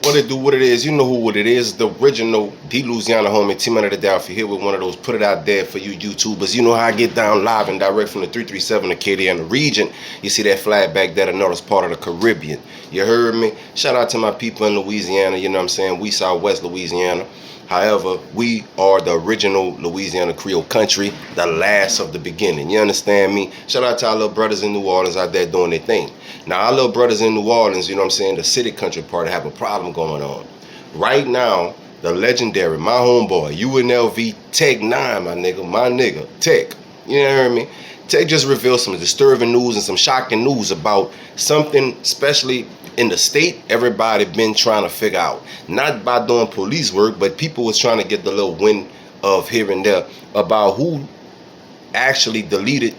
What it do, what it is, you know what it is. The original D Louisiana homie, T-Man of the Doubtful here with one of those put it out there for you YouTubers. You know how I get down live and direct from the 337 Acadia and the region. You see that flag back there, another part of the Caribbean. You heard me? Shout out to my people in Louisiana, you know what I'm saying? We Southwest Louisiana. However, we are the original Louisiana Creole country, the last of the beginning. You understand me? Shout out to our little brothers in New Orleans out there doing their thing. Now, our little brothers in New Orleans, you know what I'm saying, the city country part, have a problem going on. Right now, the legendary, my homeboy, UNLV TEC 9, my nigga, TEC. You know what I mean? TEC just revealed some disturbing news and some shocking news about something, especially in the state, everybody been trying to figure out. Not by doing police work, but people was trying to get the little wind of here and there about who actually deleted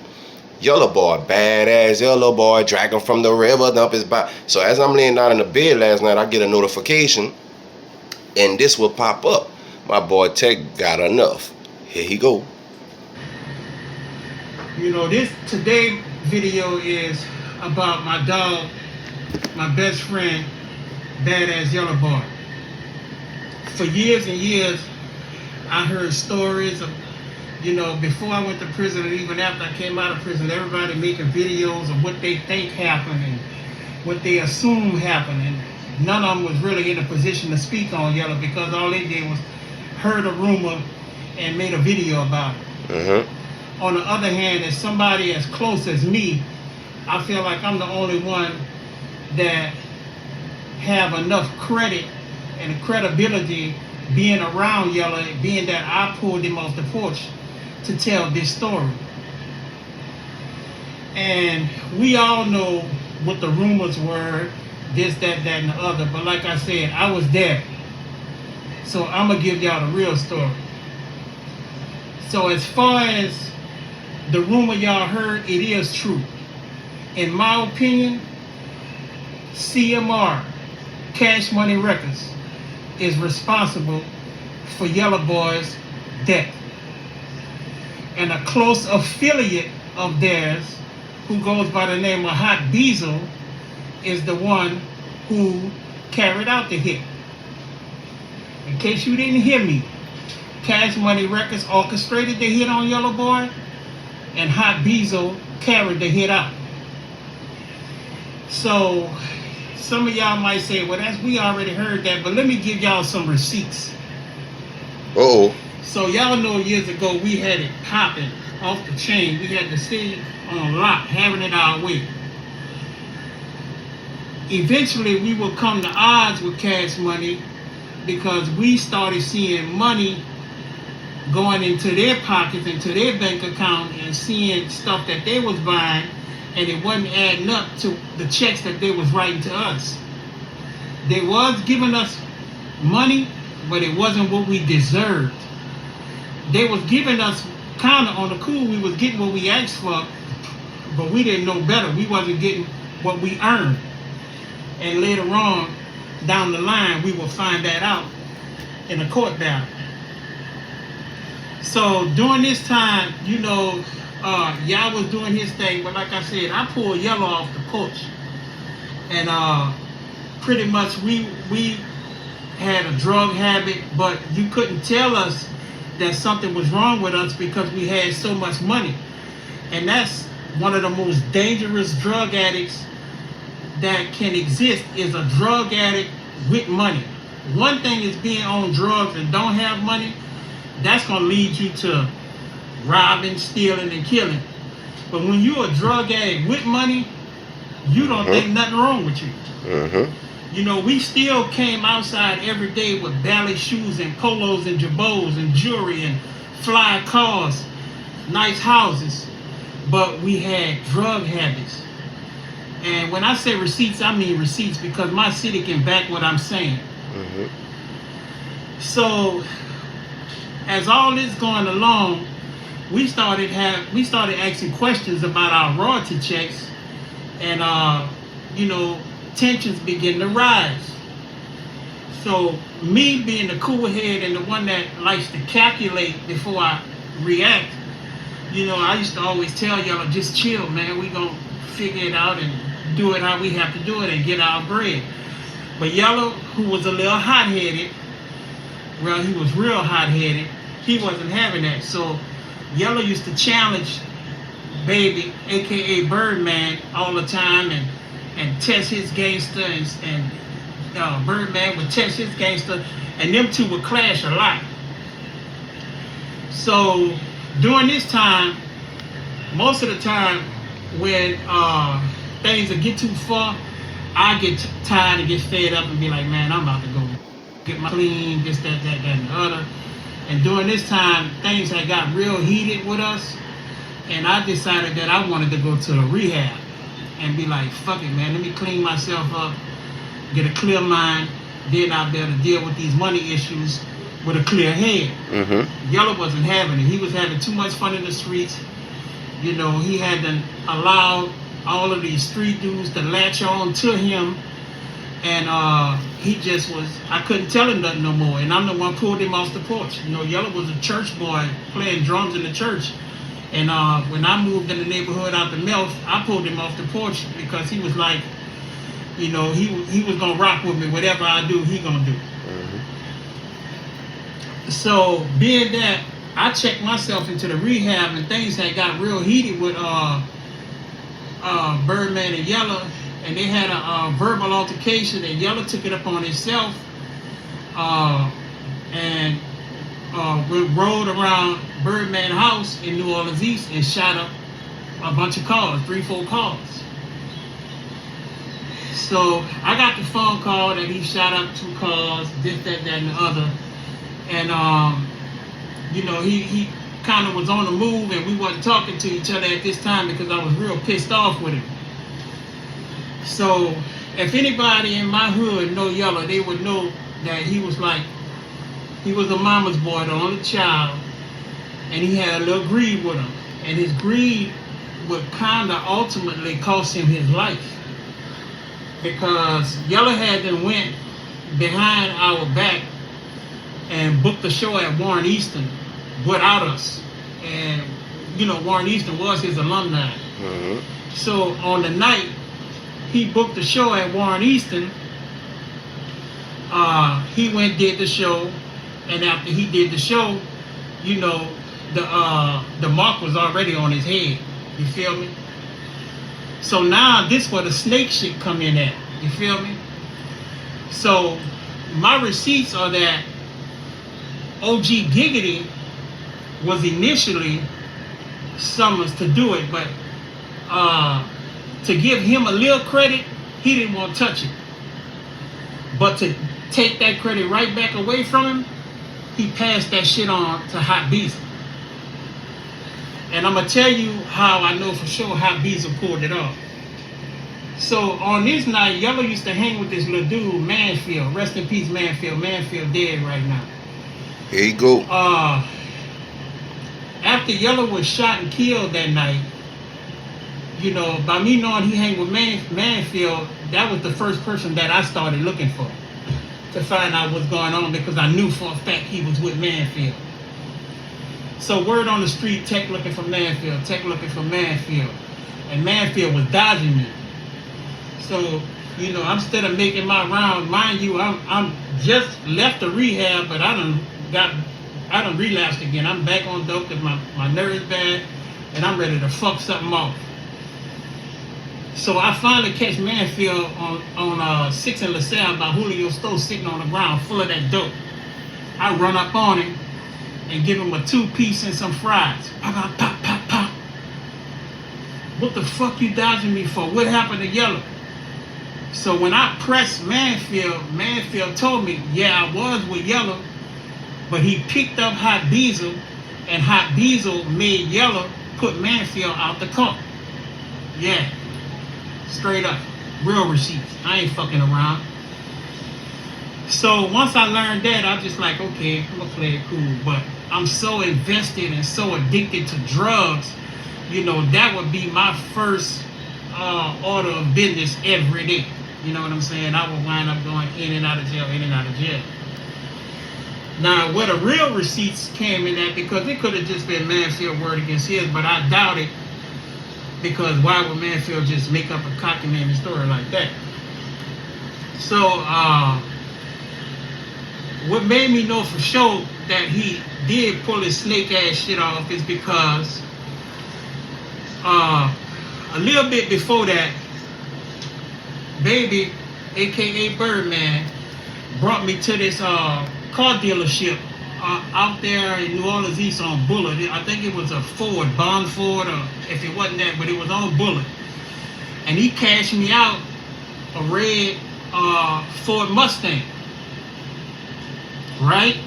Yellow Boy, badass Yellow Boy, drag him from the river, dump his body. So as I'm laying down in the bed last night, I get a notification, and this will pop up. My boy TEC got enough. Here he go. You know, this today video is about my dog, my best friend, badass Yellow Boy. For years and years, I heard stories of, you know, before I went to prison and even after I came out of prison, everybody making videos of what they think happened and what they assume happened. And none of them was really in a position to speak on Yellow because all they did was heard a rumor and made a video about it. On the other hand, as somebody as close as me, I feel like I'm the only one that have enough credit and credibility being around Yellow, being that I pulled him off the porch to tell this story. And we all know what the rumors were, this, that, and the other, but like I said, I was there. So I'm gonna give y'all the real story. So as far as the rumor y'all heard, it is true. In my opinion, CMR, Cash Money Records, is responsible for Yellow Boy's death. And a close affiliate of theirs, who goes by the name of Hot Beezo, is the one who carried out the hit. In case you didn't hear me, Cash Money Records orchestrated the hit on Yellow Boy, and Hot Beezo carried the hit out. So some of y'all might say, well, we already heard that, but let me give y'all some receipts. So y'all know years ago we had it popping off the chain. We had the city on lock, having it our way. Eventually we would come to odds with Cash Money because we started seeing money going into their pockets, into their bank account, and seeing stuff that they was buying, and it wasn't adding up to the checks that they was writing to us. They was giving us money, but it wasn't what we deserved. They was giving us kind of on the cool, we was getting what we asked for, but we didn't know better. We wasn't getting what we earned. And later on, down the line, we will find that out in a court battle. So during this time, you know, y'all was doing his thing, but like I said, I pulled Yellow off the porch. And pretty much we had a drug habit, but you couldn't tell us that something was wrong with us because we had so much money. And that's one of the most dangerous drug addicts that can exist, is a drug addict with money. One thing is being on drugs and don't have money, that's gonna lead you to robbing, stealing, and killing. But when you're a drug addict with money, you don't think nothing wrong with you. You know, we still came outside every day with ballet shoes and polos and jabots and jewelry and fly cars, nice houses, but we had drug habits. And when I say receipts, I mean receipts because my city can back what I'm saying. So as all this going along, we started asking questions about our royalty checks, and you know, tensions begin to rise. So me being the cool head and the one that likes to calculate before I react, you know, I used to always tell y'all, just chill, man. We gonna figure it out and do it how we have to do it and get our bread. But Yellow, who was a little hot-headed, well, he was real hot-headed, he wasn't having that. So Yellow used to challenge Baby, aka Birdman, all the time, and test his gangster, and Birdman would test his gangster, and them two would clash a lot. So during this time, most of the time when things would get too far, I get tired and get fed up and be like, man, I'm about to go get my clean, this, that, and the other. And during this time, things had got real heated with us, and I decided that I wanted to go to a rehab and be like, fuck it, man, let me clean myself up, get a clear mind, then I'll be able to deal with these money issues with a clear head. Yellow wasn't having it. He was having too much fun in the streets. You know, he hadn't allowed all of these street dudes to latch on to him, and he just was, I couldn't tell him nothing no more, and I'm the one pulled him off the porch. You know, Yellow was a church boy playing drums in the church, and when I moved in the neighborhood out the Milf, I pulled him off the porch because he was like, you know, he was gonna rock with me. Whatever I do, he gonna do. So being that I checked myself into the rehab and things had got real heated with Birdman and Yellow, and they had a verbal altercation, and Yellow took it upon himself and rode around Birdman house in New Orleans East and shot up a bunch of cars, 3-4 cars. So I got the phone call that he shot up 2 cars, this, that, and the other. And you know, he kind of was on the move, and we wasn't talking to each other at this time because I was real pissed off with him. So if anybody in my hood know Yellow, they would know that he was a mama's boy, the only child, and he had a little greed with him, and his greed would kind of ultimately cost him his life, because Yellow had them went behind our back and booked a show at Warren Easton without us. And you know, Warren Easton was his alumni. So on the night he booked the show at Warren Easton, he went did the show, and after he did the show, you know, the mark was already on his head. You feel me? So now this where the snake shit come in at. You feel me? So my receipts are that OG Giggity was initially summoned to do it, but to give him a little credit, he didn't want to touch it. But to take that credit right back away from him, he passed that shit on to Hot Beezo. And I'm going to tell you how I know for sure Hot Beezo pulled it off. So on this night, Yellow used to hang with this little dude, Manfield. Rest in peace, Manfield. Manfield dead right now. Here you go. After Yellow was shot and killed that night, you know, by me knowing he hang with Manfield, that was the first person that I started looking for to find out what's going on, because I knew for a fact he was with Manfield. So word on the street, Tech looking for Manfield, Tech looking for Manfield, and Manfield was dodging me. So, you know, I'm still making my rounds. Mind you, I'm just left the rehab, but I done relapsed again. I'm back on dope because my nerves bad, and I'm ready to fuck something off. So I finally catch Manfield on 6 and LaSalle by Julio's store, sitting on the ground full of that dope. I run up on him and give him a 2-piece and some fries. Pop, pop, pop, pop. What the fuck you dodging me for? What happened to Yellow? So when I pressed Manfield, Manfield told me, yeah, I was with Yellow, but he picked up Hot Beezo, and Hot Beezo made Yellow put Manfield out the car. Yeah, straight up, real receipts. I ain't fucking around. So once I learned that, I was just like, okay, I'm gonna play it cool. But I'm so invested and so addicted to drugs, you know, that would be my first order of business every day. You know what I'm saying? I would wind up going in and out of jail, in and out of jail. Now, where the real receipts came in at, because it could have just been Manfield word against his, but I doubt it, because why would Manfield just make up a cockamamie story like that? So, what made me know for sure that he did pull his snake ass shit off is because a little bit before that, Baby, aka Birdman, brought me to this car dealership out there in New Orleans East on Bullard. I think it was a Ford, Bond Ford, or if it wasn't that, but it was on Bullard. And he cashed me out a red Ford Mustang, right?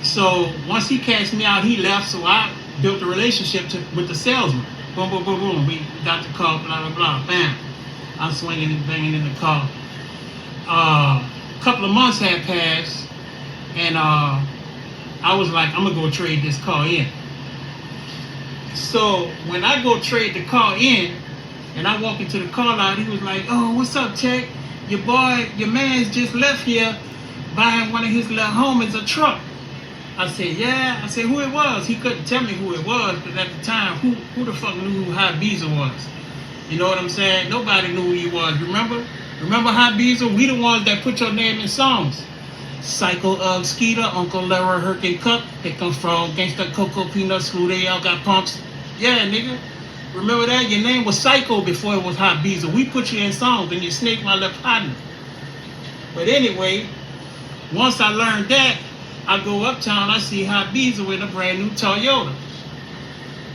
So once he cashed me out, he left. So I built a relationship with the salesman. Boom, boom, boom, boom. We got the car, blah, blah, blah. Bam. I'm swinging and banging in the car. A couple of months had passed, and I was like, I'm gonna go trade this car in. So when I go trade the car in, and I walk into the car lot, he was like, "Oh, what's up, Tech? Your man's just left here buying one of his little homies a truck." I said, "Yeah." I said, "Who it was?" He couldn't tell me who it was, but at the time, who the fuck knew who High Beezo was? You know what I'm saying? Nobody knew who he was. Remember High Beezo? We the ones that put your name in songs. Psycho Skeeter, Uncle Larry Hurricane Cup, Here Come Frog, Gangsta Cocoa Peanut, Screw They All Got Pumps. Yeah, nigga. Remember that? Your name was Psycho before it was Hot Beezo. We put you in songs and you snake my little partner. But anyway, once I learned that, I go uptown, I see Hot Beezo in a brand new Toyota.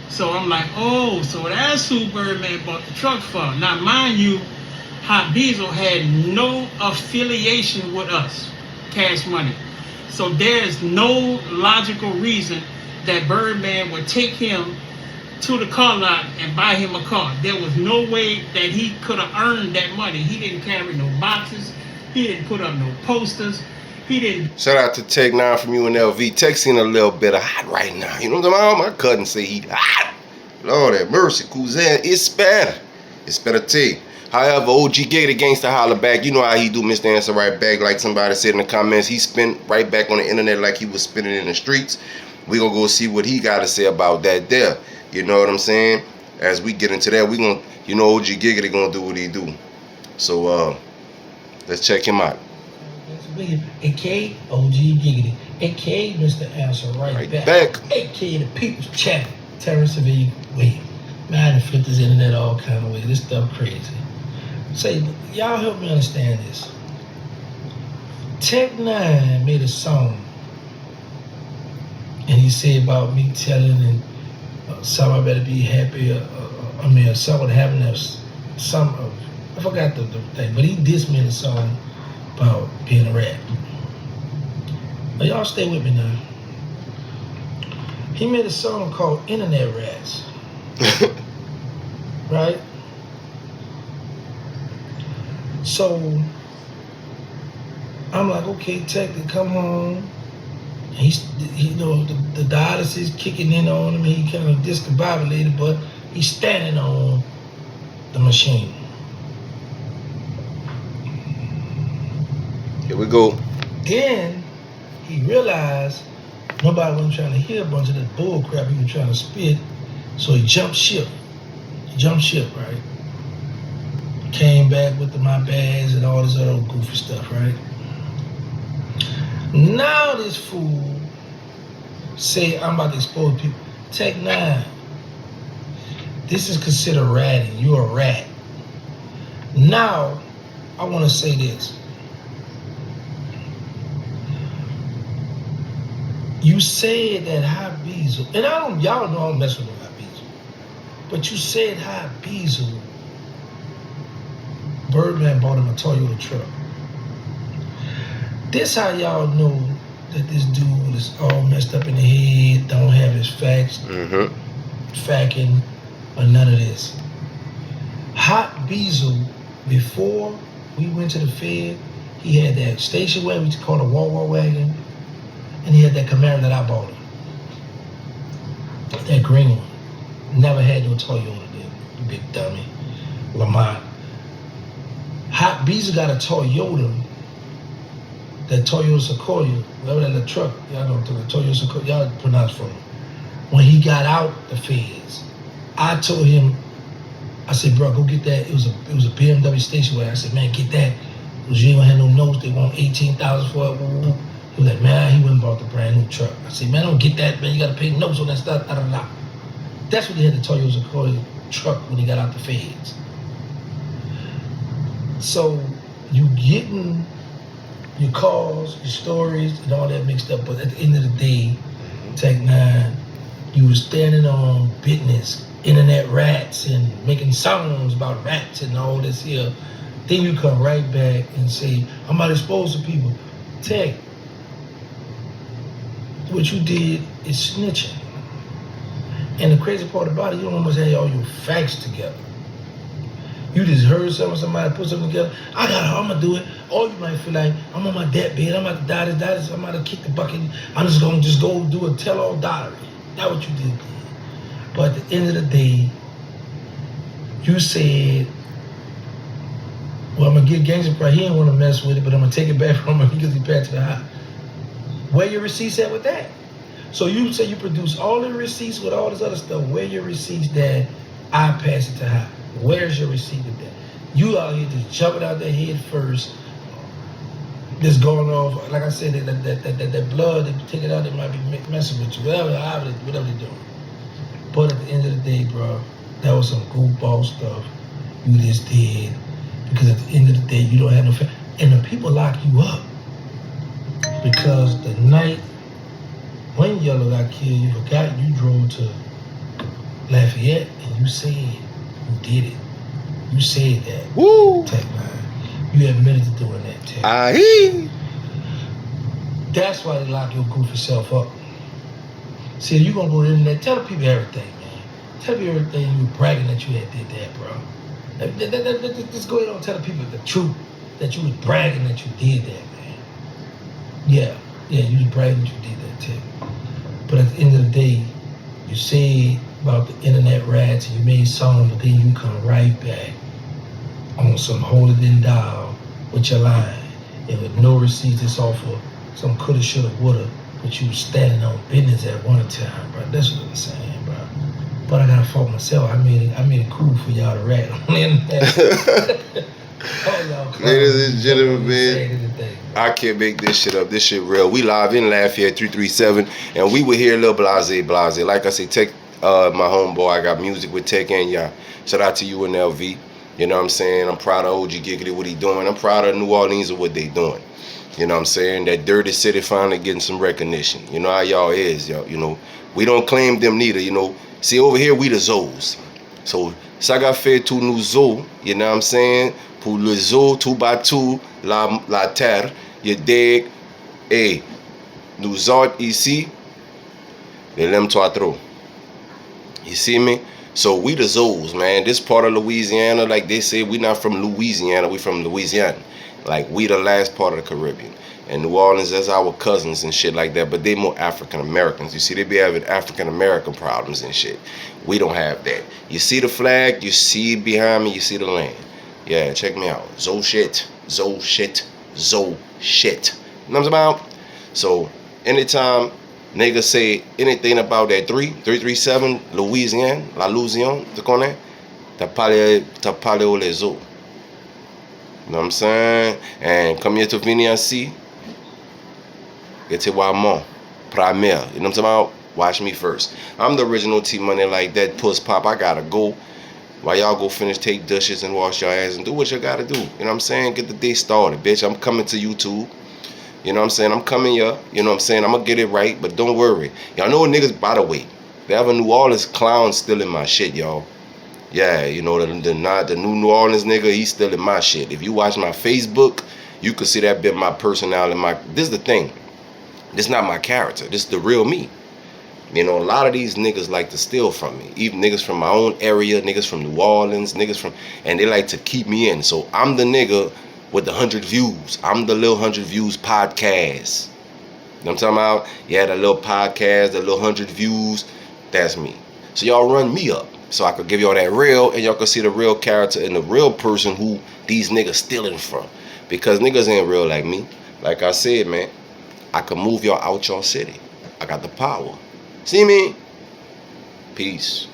So I'm like, oh, so that's who Birdman bought the truck for. Now, mind you, Hot Beezo had no affiliation with us, Cash Money. So there's no logical reason that Birdman would take him to the car lot and buy him a car. There was no way that he could have earned that money. He didn't carry no boxes. He didn't put up no posters. He didn't. Shout out to Tech 9 from UNLV. Tech's seen a little bit of hot right now. You know what I'm saying? My cousin say he hot. Lord have mercy, cousin. It's better. It's better T. However, OG Gator Gangsta holler back. You know how he do, Mr. Answer right back. Like somebody said in the comments, he spent right back on the internet like he was spinning in the streets. We gonna go see what he got to say about that there. You know what I'm saying? As we get into that, we gonna, you know, OG Giggity gonna do what he do. So let's check him out. A.K. OG Giggity, A.K. Mr. Answer right back. A.K. the People's Champ, terrancegangstawilliams. Man, I done flipped this internet all kind of ways. This stuff crazy. Say, y'all help me understand this. Tech 9 made a song, and he said about me telling and some I better be happy. Something happened. I forgot the thing, but he dissed me in a song about being a rat. Now y'all stay with me now. He made a song called Internet Rats. Right? So I'm like, okay, Tech, to come home. He you know, the dialysis kicking in on him. He kind of discombobulated, but he's standing on the machine. Here we go. Then he realized nobody wasn't trying to hear a bunch of that bull crap he was trying to spit, so he jumped ship. Right? Came back with my bags and all this other goofy stuff, right? Now this fool say I'm about to expose people. Tech 9, this is considered ratting. You're a rat. Now, I want to say this. You said that High Beezo, and y'all know I don't mess with no High Beezo, but you said High Beezo, Birdman bought him a Toyota truck. This how y'all know that this dude is all messed up in the head, don't have his facts, facking, or none of this. Hot Beezo, before we went to the Fed, he had that station wagon, which is called a Wawa wagon, and he had that Camaro that I bought him. That green one. Never had no Toyota then, you big dummy. Lamont. Hot Beezo got a Toyota, that Toyota Sequoia, whatever that little truck, y'all know the Toyota Sequoia, y'all pronounce for him. When he got out the Feds, I told him, I said, bro, go get that. It was a BMW station wagon. I said, man, get that. Because you ain't gonna have no notes. They want 18,000 for it. He was like, man, he went and bought the brand new truck. I said, man, I don't get that, man. You gotta pay notes on that stuff. Da, da, da. That's what he had to tell you was a Corey truck when he got out the feds. So you getting your calls, your stories, and all that mixed up. But at the end of the day, Tech 9, you was standing on business, internet rats, and making songs about rats and all this here. Then you come right back and say, I'm not exposed to people. Tech, what you did is snitching. And the crazy part about it, you don't almost have all your facts together. You just heard somebody put something together. I'm gonna do it. Or you might feel like, I'm on my deathbed, I'm about to die this, I'm about to kick the bucket. I'm just gonna go do a tell-all diary. That's what you did. But at the end of the day, you said, well, I'm gonna get gangster pride. He didn't want to mess with it, but I'm gonna take it back from him because he passed to the house. Where your receipts at with that? So you say you produce all the receipts with all this other stuff. Where your receipts that I pass it to her? Where's your receipt with that? You out here just jumping out there head first. Just going off, like I said, that blood, they take it out, they might be messing with you, whatever they're doing. But at the end of the day, bro, that was some goofball stuff you just did. Because at the end of the day, you don't have no family. And the people lock you up. Because the night when Yellow got killed, you forgot you drove to Lafayette and you said you did it. You said that. Woo! Tech 9. You admitted to doing that, Tech. Aye. That's why they lock your goofy self up. See, you gonna go to the internet, tell the people everything, man. Tell people everything. You were bragging that you had did that, bro. Just go ahead and tell the people the truth, that you was bragging that you did that, man. Yeah, you was bragging that you did that, Tech. But at the end of the day, you say about the internet rats and you made songs, but then you come right back on some holy than thou with your line and with no receipts. It's all for some coulda, shoulda, woulda, but you was standing on business at one time, bro. That's what I'm saying, bro. But I gotta fault myself. I made it cool for y'all to rat on the internet. Ladies and gentlemen, man, I can't make this shit up. This shit real. We live in Lafayette 337, and we were here a little blase. Like I say, Tech, my homeboy, I got music with Tech and y'all. Shout out to UNLV. You know what I'm saying? I'm proud of OG Giggity, what he doing. I'm proud of New Orleans and what they doing. You know what I'm saying? That dirty city finally getting some recognition. You know how y'all is, y'all. You know, we don't claim them neither, you know. See, over here, we the Zoes. So, ça fait tout nous zo, you know what I'm saying? Pour le zo, tout bâtou, la terre, you dig? Hey, nous autres ici, les l'aime toi trop. You see me? So we the Zoes, man. This part of Louisiana, like they say, we not from Louisiana, we from Louisiana. Like, we the last part of the Caribbean. And New Orleans, that's our cousins and shit like that, but they more African Americans. You see, they be having African American problems and shit. We don't have that. You see the flag, you see it behind me, you see the land. Yeah, check me out. Zo shit, zo shit, zo shit. You know what I'm talking about? So, anytime niggas say anything about that 337, Louisiana, la Louisiane, tu connais? T'as parlé au les eaux. You know what I'm saying? And comme tu viens ici, it's moi, premier. You know what I'm talking about? Watch me first. I'm the original T-Money like that. Puss pop, I gotta go. While y'all go finish, take dishes and wash your ass and do what you gotta do. You know what I'm saying? Get the day started, bitch. I'm coming to YouTube. You know what I'm saying? I'm coming here. You know what I'm saying? I'm gonna get it right, but don't worry. Y'all know niggas, by the way, they have a New Orleans clown still in my shit, y'all. Yeah, you know, the new New Orleans nigga, he's still in my shit. If you watch my Facebook, you could see that bit my personality. This is the thing. This is not my character. This is the real me. You know, a lot of these niggas like to steal from me. Even niggas from my own area, niggas from New Orleans, and they like to keep me in. So I'm the nigga with the 100 views. I'm the little 100 views podcast. You know what I'm talking about? Yeah, the little podcast, the little 100 views. That's me. So y'all run me up. So I could give y'all that real, and y'all could see the real character and the real person who these niggas stealing from. Because niggas ain't real like me. Like I said, man, I could move y'all out your city. I got the power. See me? Peace.